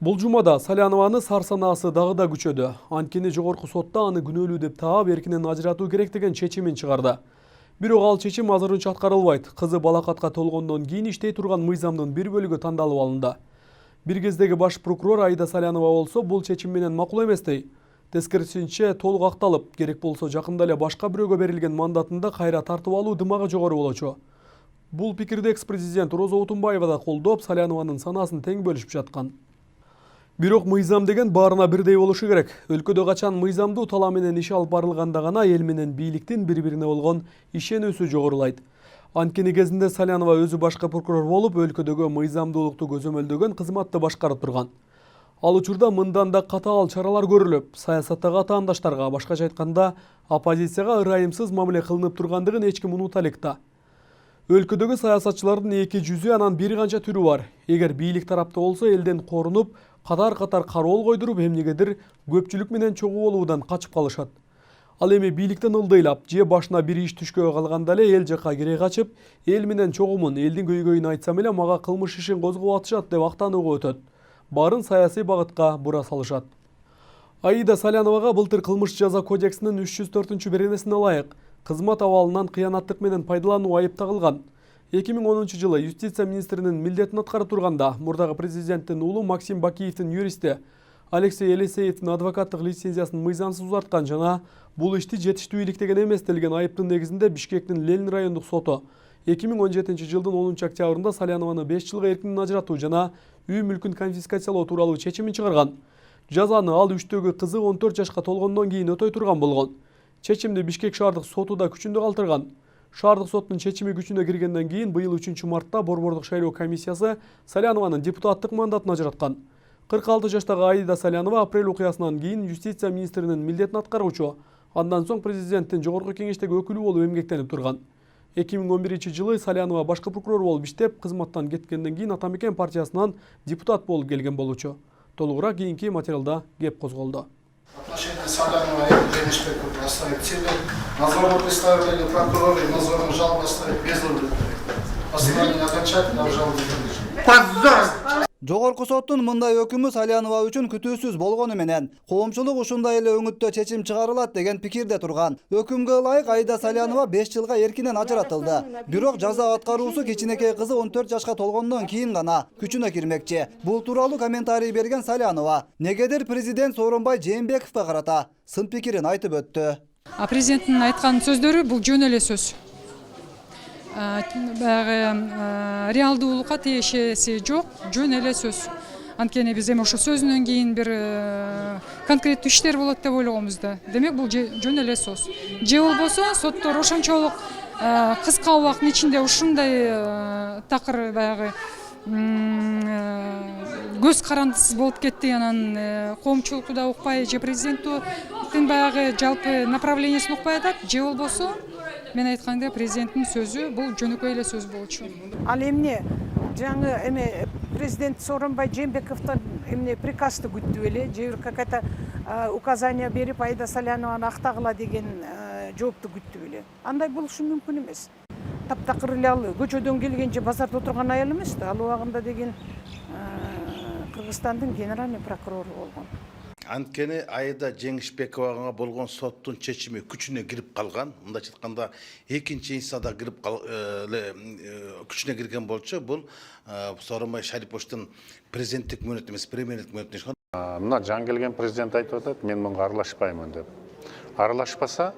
Бул жумада Салянованы сарсанасы дагы да күчөдү. Анткени жогорку сотта аны күнөөлүү деп таап эркинен ажыратуу керек деген чечимин чыгарды. Бирок ал чечим азырынча аткарылбайт. Кызы балакатка толгондон кийин иштей турган мыйзамдын бир бөлүгү тандалып алынды. Бир кездеги баш прокурор Аида Салянова болсо бул чечим менен макул эмес дей. Тескерисинче толук акталып, керек болсо жакында эле башка бирөөгө берилген мандатында кайра тартып алуу дымагы жогору болочу. Бул пикирди экс-президент Роза Отунбаева да колдоп, Салянованын санасын тең бөлүшүп жаткан. Бирок мыйзам деген баарына бирдей болушу керек. Өлкөдө качан мыйзамдуу тала менен иш алып барылганда гана эл менен бийликтин бири-бирине болгон ишенүүсү жогорулайт. Анткени кезинде Салянова өзү башкы прокурор болуп, өлкөдөгү мыйзамдуулукту көзөмөлдөгөн кызматты башкарып турган. Ал учурда мындан да катаал чаралар көрүлүп, саясаттагы атаандаштарга, башкача айтканда, оппозицияга ырайымсыз мамиле кылынып тургандыгын эч ким унута элек да. Өлкөдөгү саясатчылардын эки жүзү, анан бир канча түрү бар. Эгер бийлик тарапта болсо элден корунуп, катар-катар кароол койдуруп, эмнегедир көпчүлүк менен чогуу болуудан качып калышат. Ал эми бийликтен ылдыйлап, же башына бир иш түшкөгө калганда эле эл жакка кире качып, эл менен чогумун, элдин көйгөйүн айтсам эле мага кылмыш ишин козгоп атышат деп актанууга өтөт. Баарын саясий багытка бура салышат. Аида Саляновага былтыр кылмыш жаза кодексинин 304-беренесине ылайык кызмат абалынан кыянаттык менен пайдалануу айып тагылган. 2010 жылы юстиция министринин милдетин аткарып турганда мурдагы президенттин уулу Максим Бакиевдин юристи Алексей Елисеевдин адвокаттык лицензиясын мыйзамсыз узарткан жана бул ишти жетиштүү иликтеген эмес делген айыптын негизинде Бишкектин Ленин райондук соту 2017 жылдын 10 октябрында Салянованы 5 жылга эркинен ажыратуу жана үй мүлкүн конфискациялоо тууралуу чечимин чыгарган. Жазаны ал үчтөгү кызы 14 жашка толгондон кийин өтөй турган болгон. Чечимди Бишкек шаардык соту да күчүндө калтырган. Шаардык соттун чечими күчүнө киргенден кийин быйыл 3 мартта Борбордук шайлоо комиссиясы Салянованын депутаттык мандатын ажыраткан. 46 жаштагы Аида Салянова апрель окуясынан кийин юстиция министринин милдетин аткаруучу, андан соң президенттин жогорку кеңештеги өкүлү болуп эмгектенип турган. 2011 жылы Салянова башкы прокурор болуп иштеп, кызматтан кеткенден кийин Атамекен партиясынан депутат болуп келген болчу. Толугураак кийинки материалда кеп козголду. Отношения Салянова и Женишбекова оставить в силе. Надзорное представление прокурора и надзорную жалобу оставить без удовлетворения. Постановление окончательно жалобы не Жогорку соттун мындай өкүмү Салянова үчүн күтүүсүз болгону менен, коомчулук ушундай эле өңүттө чечим чыгарылат деген пикирде турган. Өкүмгө ылайык Аида Салянова 5 жылга эркинен ажыратылды. Бирок жаза аткаруусу кичинекей кызы 14 жашка толгондон кийин гана күчүнө кирмекчи. Бул тууралуу комментарий берген Салянова негедир президент Сооронбай Жээнбековго карата сын пикирин айтып өттү. Президенттин айткан сөздөрү бул жөн эле сөз. Реалдуулукка тиешеси жок, жөн эле сөз. Анткени биз эми ошо сөзүнөн кийин бир конкреттүү иштер болот деп ойлогонбуз да. Демек бул жөн эле сөз. Же болбосо соттор ошончолук кыска убакыттын ичинде ушундай такыр баягы көз карандысыз болуп кетти, анан коомчулукту да укпай, же президенттин баягы жалпы направлениясын укпай атат, же болбосо мен айткандай президенттин сөзү бул жөнөкөй эле сөз болчу. Ал эмне жаңы эме президент Сооронбай Жээнбековдон эмне приказды күттү эле, же бир какая-то указание берип Аида Салянованы актагыла деген жоопту күттү эле. Андай болушу мүмкүн эмес. Таптакыр эле ал көчөдөн келген же базарда отурган аял эмес да. Ал убагында деген Кыргызстандын генеральный прокурору болгон. Анткени Аида Жеңишбековага болгон соттун чечими күчүнө кирип калган. Мындайча айтканда, экинчи инстансада кирип күчүнө кирген болчу. Бул Сооронбай Шариповичтин президенттик мөөнөтү эмес, премьерлик мөөнөтүнө. Мына жаңы келген президент айтып атат, мен мунга аралашпаймын деп. Аралашпаса,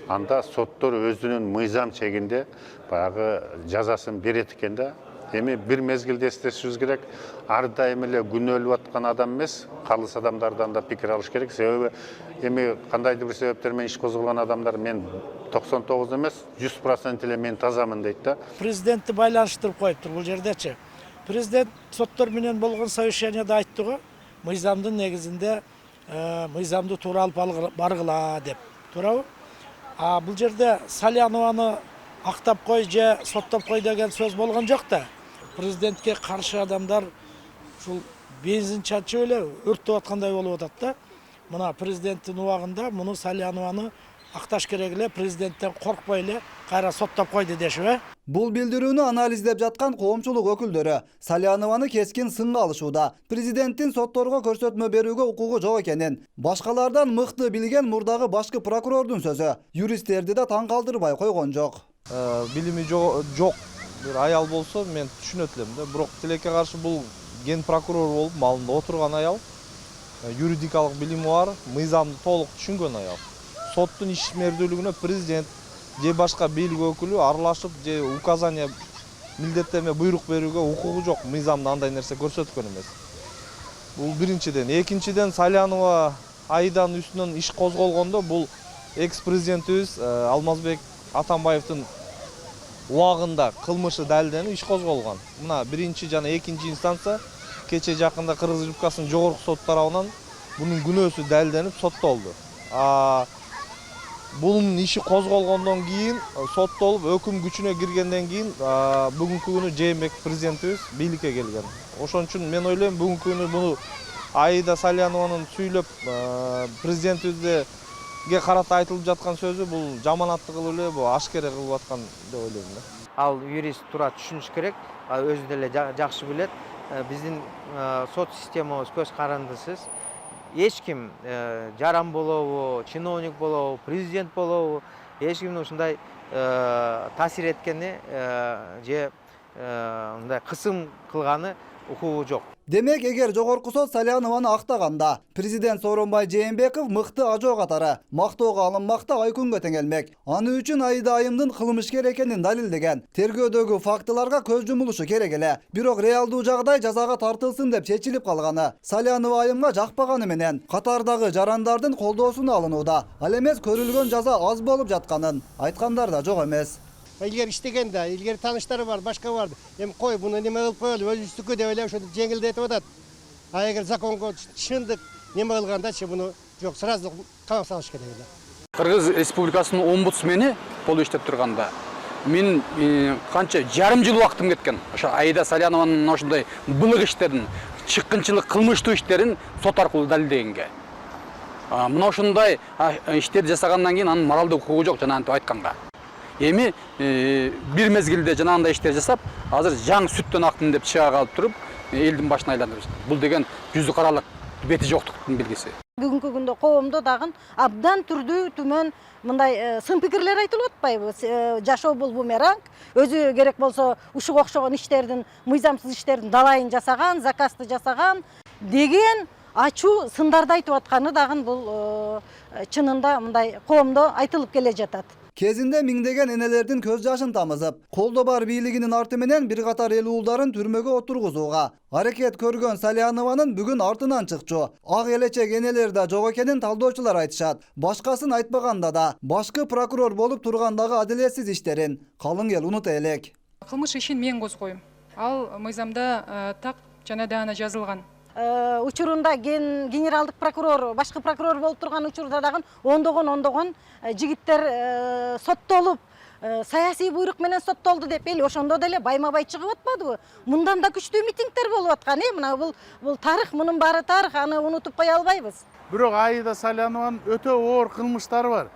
анда соттор өзүнүн мыйзам чегинде баягы жазасын берет экен да. Эми бир мезгилде эстешибиз керек, ар дайым эле күнөөлүп аткан адам эмес, калыс адамдардан да пикир алыш керек. Себеби эми кандайдыр бир себептер менен иш козголгон адамдар мен 99 эмес, 100% эле мен тазамын дейт да. Президентти байланыштырып коюптур бул жердечи. Президент соттор менен болгон совещанияда айтты го, мыйзамдын негизинде мыйзамды туура алып баргыла деп. Туурабы? Бул жерде Салянованы актап кой же соттоп кой деген сөз болгон жок да. Президентке каршы адамдар ушул бензин чачып эле өрттөп аткандай болуп атат да. Мына президенттин убагында муну Салянованы акташ керек эле, президенттен коркпой эле кайра соттоп койду дешиби. Бул билдирүүнү анализдеп жаткан коомчулук өкүлдөрү Салянованы кескин сынга алышууда. Президенттин сотторго көрсөтмө берүүгө укугу жок экенин, башкалардан мыкты билген мурдагы башкы прокурордун сөзү юристтерди да таң калтырбай койгон жок. Билими жок бир аял болсо мен түшүнөт элем да. Бирок тилекке каршы бул ген прокурор болуп малында отурган аял, юридикалык билими бар, мыйзамды толук түшүнгөн аял. Соттун ишмердүүлүгүнө президент же башка бийлик өкүлү аралашып же указание милдеттеме буйрук берүүгө укугу жок, мыйзамда андай нерсе көрсөткөн эмес. Бул биринчиден. Экинчиден, Салянова Аиданын үстүнөн иш козголгондо бул экс-президентибиз Алмазбек Атамбаевдин убагында кылмышы далилденип иш козголгон. Мына биринчи жана экинчи инстанция кече жакында Кыргыз Республикасынын жогорку сот тарабынан бунун күнөөсү далилденип соттолду. Bunun işi kozgolgondon кийин соттолуп өкүм күчүнө киргенден кийин бүгүнкү күнү Жээнбек президентибиз бийликке келген. Ошон үчүн мен ойлойм бүгүнкү күнү буну Аида Салянованын сүйлөп президентибизге карата айтылып жаткан сөзү бул жаманаттык кылып эле бул ашкере кылып аткан деп ойлойм да. Ал юрист тура түшүнүш керек, өзү деле жакшы билет. Биздин сот системабыз көз карандысыз. Эч ким жаран болобу, чиновник болобу, президент болобу, эч кимдин ушундай таасир эткени же мындай кысым кылганы укугу жок. Демек, эгер жогорку сот Салянованы актаганда, президент Сооронбай Жээнбеков мыкты ажоо катары мактоого алынмакта айкүнгө теңелмек. Аны үчүн Аида айымдын кылмышкер экенин далилдеген тергөөдөгү фактыларга көз жумулушу керек эле. Бирок реалдуу жагдай жазага тартылсын деп чечилип калганы Салянова айымга жакпаганы менен катардагы жарандардын колдоосуна алынууда. Ал эмес көрүлгөн жаза аз болуп жатканын айткандар да жок эмес. İlgari iştegen de, ilgari tanışları var, başka vardı. Hem koy bunu neme kılıp koyalım, özüstükü de öyle şöyle jengildetip atat. Eğer zakonga çındık, neme kılganda bunu yok, sırası kamap salış керек. Кыргыз Республикасынын омбудсмени болуп иштеп турганда мен канча жарым жыл убактым кеткен. Ошо Аида Салянованын ошондой былык иштерин, чыккынчылык, кылмыштуу иштерин сот аркылуу далилдегенге. Мына ошондой иштерди жасагандан кийин анын моралдык укугу жок жана антип айтканга. Эми бир мезгилде жанагындай иштер жасап, азыр жаң сүттөн актым деп чыга калып туруп, элдин башын айландырып. Бул деген жүзү каралык, бети жоктуктун белгиси. Бүгүнкү күндө коомдо дагы абдан түрдүү түмөн мындай сын пикирлер айтылып атпайбы? Жашоо бул бумеранг, өзү керек болсо ушуга окшогон иштердин, мыйзамсыз иштердин далайын жасаган, заказды жасаган деген ачуу сындарды айтып атканы дагы бул чынында мындай коомдо айтылып келе жатат. Кезинде миңдеген энелердин көз жашын тамызып, колдо бар бийлигинин арты менен бир катар эл уулдарын түрмөгө отургузууга аракет көргөн Салянованын бүгүн артынан чыкчу ак элечек энелер да жок экенин талдоочулар айтышат. Башкасын айтпаганда да башкы прокурор болуп тургандагы адилетсиз иштерин калың эл унута элек. Кылмыш ишин мен козгойм. Ал мыйзамда так жана даана жазылган. Учурунда генералдык прокурор, башкы прокурор болуп турган учурда дагы ондогон жигиттер соттолуп, саясий буйрук менен соттолду деп эл ошондо деле байма-бай чыгып атпадыбы? Мындан да күчтүү митингдер болуп аткан, мына бул тарых, мунун баары тарых, аны унутуп кое албайбыз. Бирок Аида Салянованын өтө оор кылмыштары бар.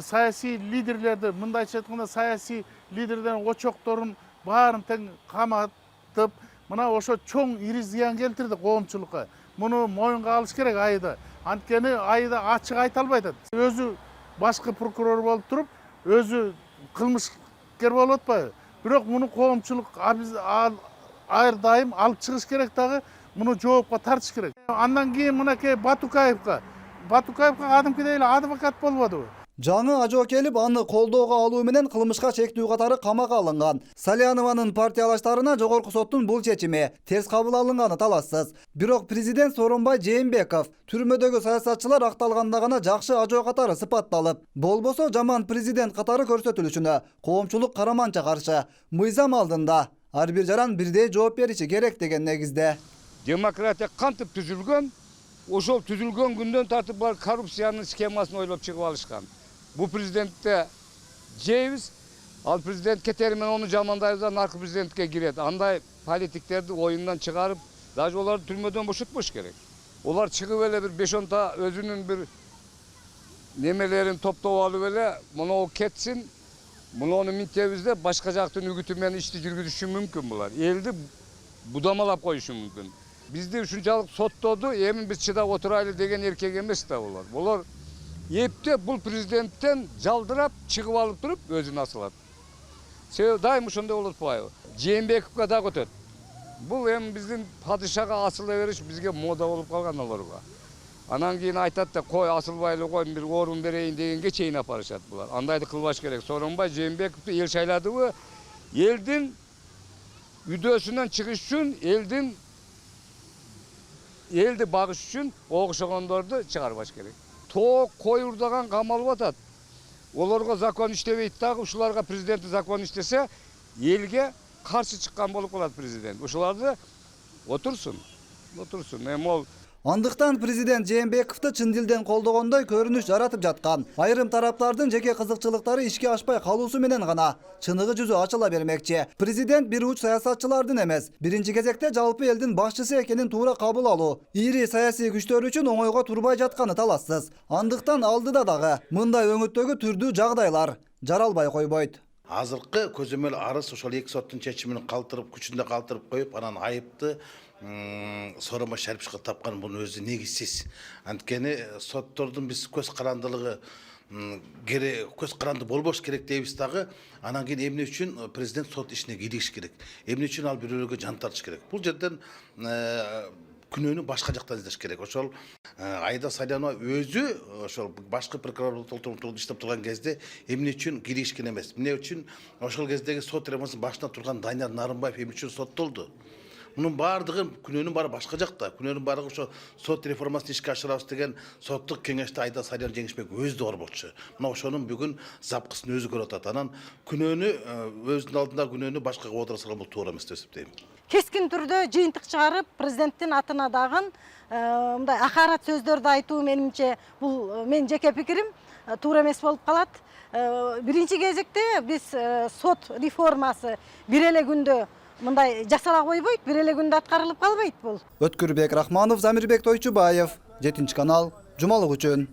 Саясий лидерлерди, мындайча айтканда саясий лидердердин очокторун баарын тең каматып, мына ошо чоң ири зыян келтирди коомчулукка. Муну моюнга алыш керек Аида. Анткени Аида ачык айта албайт. Өзү башкы прокурор болуп туруп, өзү кылмышкер болуп атпайбы? Бирок муну коомчулук ар дайым алып чыгыш керек дагы, муну жоопко тартыш керек. Андан кийин мынакей Батукаевга кадимкидей эле адвокат болбодубу? Жаңы ажоо келип, аны колдоого алуу менен кылмышка чектүү катары камакка алынган. Салянованын партиялаштарына жогорку соттун бул чечими терс кабыл алынганы талассыз. Бирок президент Сооронбай Жээнбеков түрмөдөгү саясатчылар акталганда гана жакшы ажоо катары сыпатталып, болбосо жаман президент катары көрсөтүлүшүнө коомчулук караманча каршы. Мыйзам алдында ар бир жаран бирдей жооп бериши керек деген негизде. Демократия кантип түзүлгөн? Ошол түзүлгөн күндөн тартып бар коррупциянын схемасын ойлоп чыгып алышкан. Bu президентте жейбиз, ал президент кетери менен onu жамандайбыз, наркы президентке кирет. Андай политиктерди оюндан чыгарып, даже оларды түрмөдөн бошотпош керек. Олар чыгып эле бир 5-10 өзүнүн бир немелерин топтоп алып эле муну кетсин, муну минтебизде башка жактын үгүтү менен ишти жүргүзүшү мүмкүн булар. Элди будамалап коюшу мүмкүн. Бизди ушунчалык соттоду, эми биз чыдап отурайлы деген эркек эмес да булар. Булар эптеп бул президенттен жалдырап чыгып алып туруп өзүн асылат. Себеби дайым ошондой болуп атпайбы? Жээнбековго дагы өтөт. Бул эми биздин падышага асыла бериш бизге мода болуп калган аларга. Анан кийин айтат да, кой асылбайлы кой, бир орун берейин дегенге чейин апарышат булар. Андайды кылбаш керек. Сооронбай Жээнбековду эл шайладыбы? Элдин үдөөсүнөн чыгыш үчүн, элди багыш үчүн окшогондорду чыгарбаш керек. Тоок, кой урдаган камалып атат. Олорго закон иштебейт дагы, ушуларга президенти закон иштесе, элге каршы чыккан болуп калат президент. Ушуларды отурсун. Эми ол Андыктан президент Жээнбековду чын дилден колдогондой көрүнүш жаратып жаткан. Айрым тараптардын жеке кызыкчылыктары ишке ашпай калуусу менен гана чыныгы жүзү ачыла бермекчи. Президент бир уч саясатчылардын эмес, биринчи кезекте жалпы элдин башчысы экенин туура кабыл алуу, ири саясий күчтөр үчүн оңойго турбай жатканы талассыз. Андыктан алдыда дагы мындай өңүттөгү түрдүү жагдайлар жаралбай койбойт. Азыркы көзөмөл арыз ошол эки соттун чечимин калтырып, күчүндө калтырып коюп, анан айыпты Сооронбай Шариповичке тапкан бунун өзү негизсиз. Анткени соттордун биз көз карандылыгы көз каранды болбош керек дейбиз дагы, анан кийин эмне үчүн президент сот ишине киришиш керек? Эмне үчүн ал бирөөгө жан тартыш керек? Бул жерден күнөөнү башка жактан издеш керек. Ошол Аида Салянова өзү ошол башкы прокурор толтуруп иштеп турган кезде эмне үчүн киришкен эмес? Эмне үчүн ошол кездеги сот реформасынын башында турган Данияр Нарымбаев эмне үчүн соттолду? Мунун баардыгы күнөөнүн баары башка жакта. Күнөөнүн баары ошо сот реформасын ишке ашырабыз деген соттук кеңеште Аида Салянова Жеңишбеков өзү бар болчу. Мына ошонун бүгүн запкысын өзү көрүп атат. Анан күнөөнү өзүнүн алдында күнөөнү башкага отура салган бул туура эмес деп эсептейм. Кескин түрдө жыйынтык чыгарып, президенттин атына дагы мындай акарат сөздөрдү айтуу менимче бул менин жеке пикирим туура эмес болуп калат. Биринчи кезекте биз сот реформасы бир эле күндө мындай жасала койбойт, бир эле күндө аткарылып калбайт бул. Өткүрбек Рахманов, Замирбек Тойчубаев, 7 канал, жумалык үчүн.